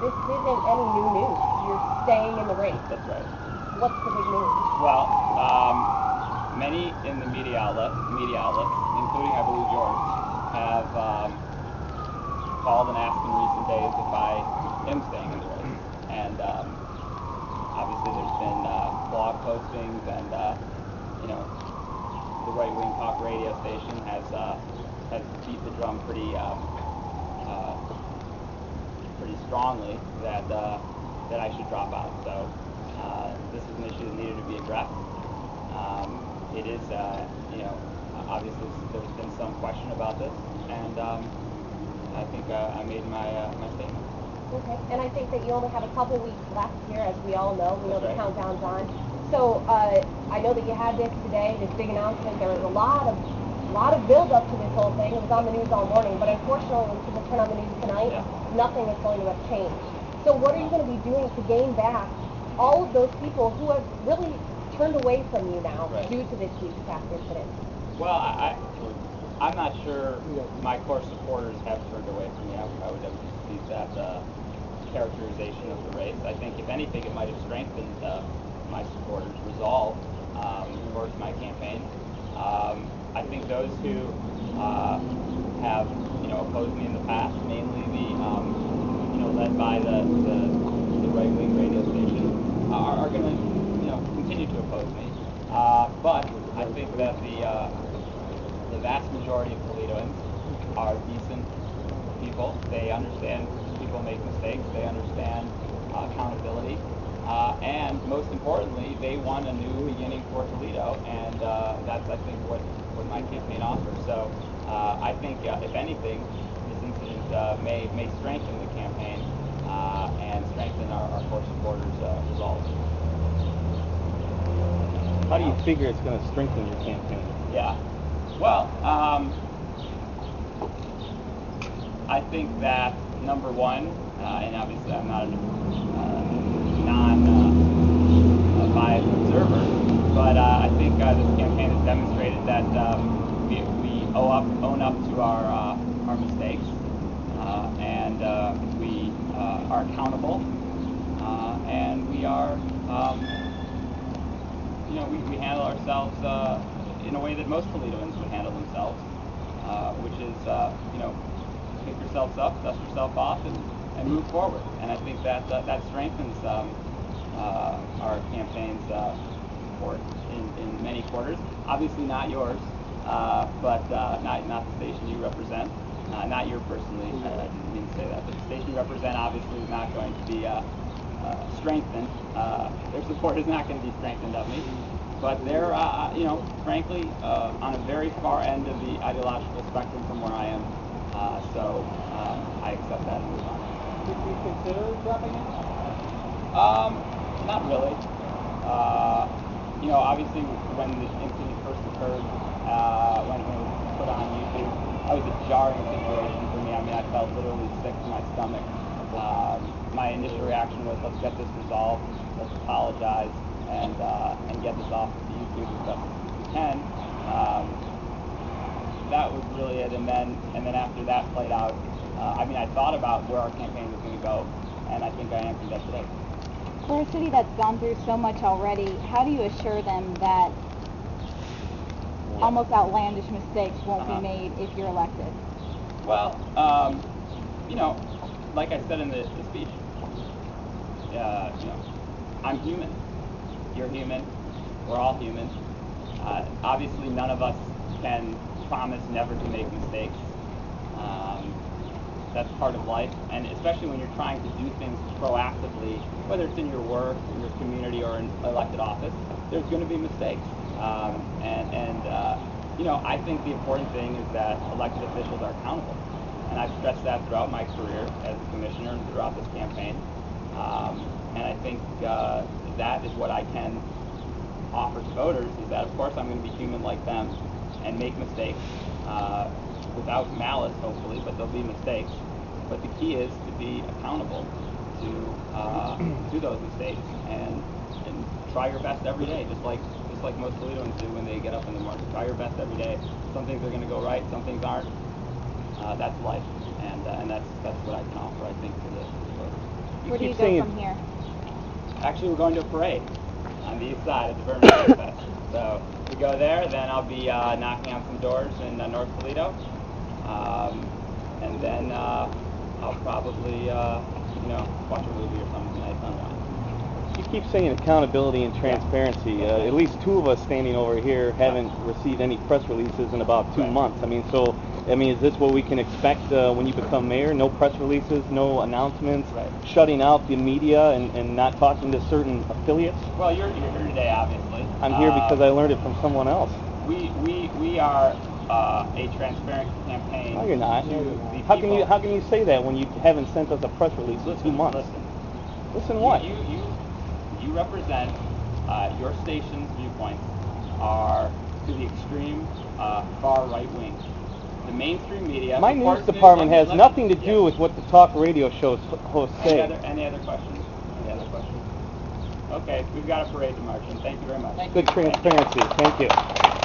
This isn't any new news. You're staying in the race. That's right. What's the big news? Well, many in the media outlets, including I believe yours, have called and asked in recent days if I am staying in the race. And obviously there's been blog postings and the right-wing talk radio station has beat the drum pretty strongly that I should drop out. So this is an issue that needed to be addressed. It is, obviously there's been some question about this, and I think I made my statement. Okay, and I think that you only have a couple weeks left here, as we all know. We know the right. countdown's on. So I know that you had this today, this big announcement. There was a lot of build up to this whole thing. It was on the news all morning, but unfortunately, when people turn on the news tonight, nothing is going to have changed. So what are you going to be doing to gain back all of those people who have really turned away from you now due to this huge past incident? Well, I'm not sure my core supporters have turned away from me. I would dispute that characterization of the race. I think, if anything, it might have strengthened my supporters' resolve towards my campaign. I think those who have opposed me in the past, mainly led by the right-wing radio station, are going to continue to oppose me. But I think that the vast majority of Toledoans are decent people. They understand people make mistakes. They understand accountability. And most importantly, they want a new beginning for Toledo, and that's, I think, what my campaign offers. So I think, if anything, this incident may strengthen the campaign and strengthen our core supporters' resolve. How do you figure it's going to strengthen your campaign? Yeah. Well, I think that, number one, and obviously I'm not a non-biased observer, but I think this campaign has demonstrated that we own up to our mistakes, and we are accountable, and we are, we handle ourselves in a way that most Toledoans would handle themselves, which is, pick yourselves up, dust yourself off, and move forward. And I think that strengthens our campaign's support in many quarters. Obviously not yours, but not the station you represent. Not your personally, I didn't mean to say that, but the station you represent obviously is not going to be strengthened. Their support is not going to be strengthened of me. But they're, frankly, on a very far end of the ideological spectrum from where I am. So I accept that and move on. Would you consider dropping out? Not really. Obviously, when the incident first occurred, when it was put on YouTube, that was a jarring situation for me. I mean, I felt literally sick to my stomach. My initial reaction was, let's get this resolved, let's apologize, and get this off of YouTube as best as we can. That was really it, and then after that played out, I thought about where our campaign was going to go, and I think I answered that today. For a city that's gone through so much already, how do you assure them that almost outlandish mistakes won't be made if you're elected? Well, like I said in the speech, I'm human. You're human. We're all human. Obviously, none of us can promise never to make mistakes. That's part of life, and especially when you're trying to do things proactively, whether it's in your work, in your community, or in elected office, there's going to be mistakes. I think the important thing is that elected officials are accountable, and I've stressed that throughout my career as a commissioner and throughout this campaign. And I think that is what I can offer to voters, is that, of course, I'm going to be human like them and make mistakes without malice, hopefully, but there'll be mistakes. But the key is to be accountable to those mistakes and try your best every day, just like most Toledoans do when they get up in the morning. Try your best every day. Some things are going to go right, some things aren't. That's life, and that's what I can offer, I think, to the voters. Where do you keep go saying from here? Actually, we're going to a parade on the east side at the Burn Music Fest. So we go there, then I'll be knocking on some doors in North Toledo, and then I'll probably watch a movie or something tonight sunrise. You keep saying accountability and transparency. At least two of us standing over here haven't received any press releases in about 2 Right. months. Is this what we can expect when you become mayor? No press releases, no announcements, Right. shutting out the media and not talking to certain affiliates? Well, you're here today, obviously. I'm here because I learned it from someone else. We are a transparent campaign. No, you're not. To the How can people. you say that when you haven't sent us a press release in 2 months? Listen what? You represent your station's viewpoints are to the extreme far right wing. The mainstream media. My news supports department let has me- nothing to do with what the talk radio shows hosts say. Any other questions? Any other questions? Okay, we've got a parade to march in. Thank you very much. Good transparency. Thank you.